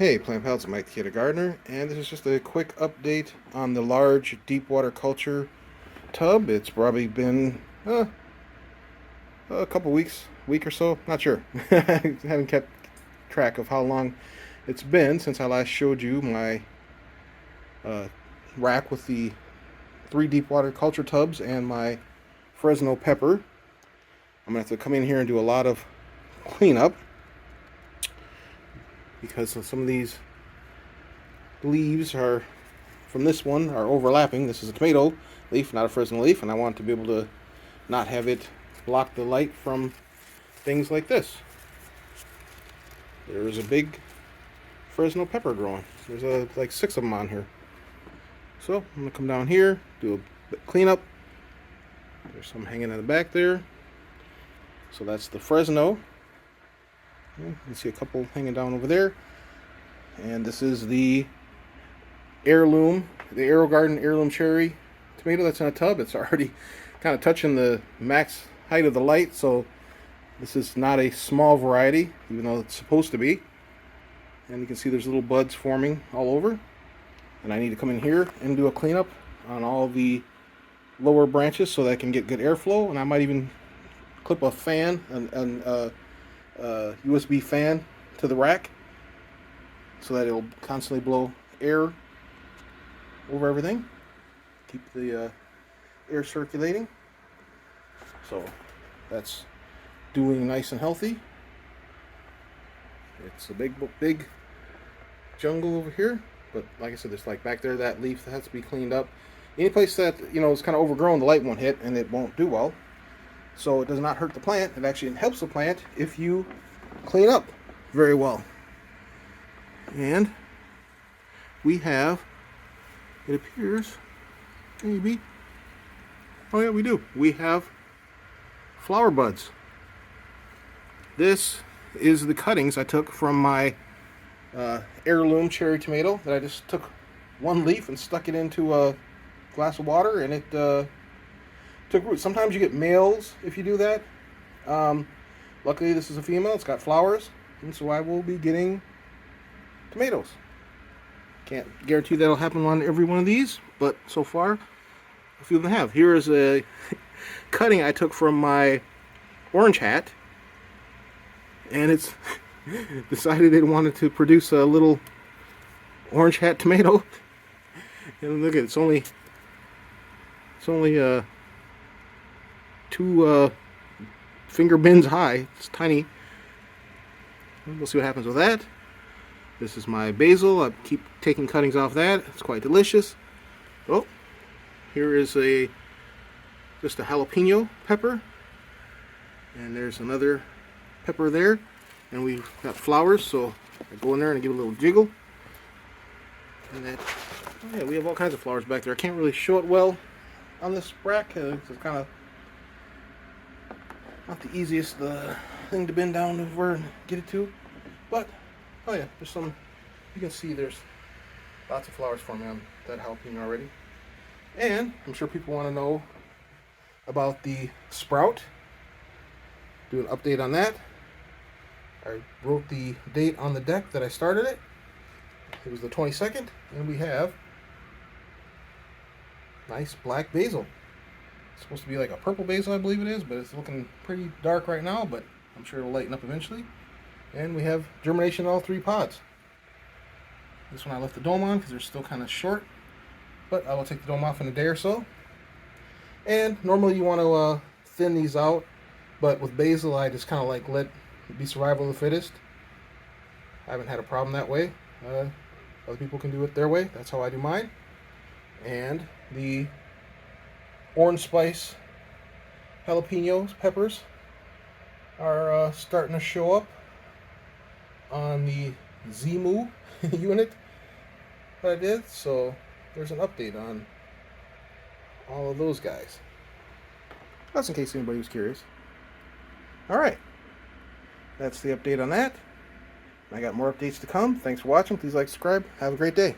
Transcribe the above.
Hey Plant Pals, Mike the Gardener, and this is just a quick update on the large deep water culture tub. It's probably been a couple weeks, week or so, not sure. I haven't kept track of how long it's been since I last showed you my uh, rack with the 3 deep water culture tubs and my Fresno pepper. I'm going to have to come in here and do a lot of cleanup because some of these leaves are from this one are overlapping. This is a tomato leaf, not a Fresno leaf, and I want to be able to not have it block the light from things like this. There's a big Fresno pepper growing. There's like 6 of them on here. So I'm gonna come down here, do a cleanup. There's some hanging in the back there. So that's the Fresno. You can see a couple hanging down over there. And this is the heirloom, the AeroGarden heirloom cherry tomato that's in a tub. It's already kind of touching the max height of the light, so this is not a small variety, even though it's supposed to be. And you can see there's little buds forming all over. And I need to come in here and do a cleanup on all the lower branches so that I can get good airflow. And I might even clip a fan, an USB fan to the rack so that it'll constantly blow air over everything. Keep the air circulating. So that's doing nice and healthy. It's a big jungle over here, but like I said, there's like back there that leaf that has to be cleaned up. Any place that is kind of overgrown, the light won't hit and it won't do well. So it does not hurt the plant. It actually helps the plant if you clean up very well. And we have, it appears, maybe, oh yeah, we do. We have flower buds. This is the cuttings I took from my heirloom cherry tomato that I just took one leaf and stuck it into a glass of water, and it took root. Sometimes you get males if you do that. Luckily this is a female, it's got flowers, and so I will be getting tomatoes. Can't guarantee that'll happen on every one of these, but so far a few of them have. Here is a cutting I took from my orange hat, and it's decided it wanted to produce a little orange hat tomato. And look at it, it's only 2 finger bends high. It's tiny. We'll see what happens with that. This is my basil. I keep taking cuttings off that. It's quite delicious. Oh, here is just a jalapeno pepper, and there's another pepper there, and we've got flowers, so I go in there and give it a little jiggle. And that, oh yeah, we have all kinds of flowers back there. I can't really show it well on this rack. It's kind of not the easiest thing to bend down over and get it to, but oh yeah, there's some, you can see there's lots of flowers forming on that jalapeno already. And I'm sure people want to know about the sprout. Do an update on that. I wrote the date on the deck that I started it. It was the 22nd, and we have nice black basil. It's supposed to be like a purple basil, I believe it is, but it's looking pretty dark right now, but I'm sure it'll lighten up eventually. And we have germination in all 3 pods. This one I left the dome on because they're still kind of short, but I will take the dome off in a day or so. And normally you want to thin these out, but with basil I just kind of like let it be survival of the fittest. I haven't had a problem that way. Other people can do it their way. That's how I do mine. And the orange spice jalapenos, peppers, are starting to show up on the Zmhoo unit that I did. So there's an update on all of those guys. That's in case anybody was curious. Alright, that's the update on that. I got more updates to come. Thanks for watching. Please like, subscribe. Have a great day.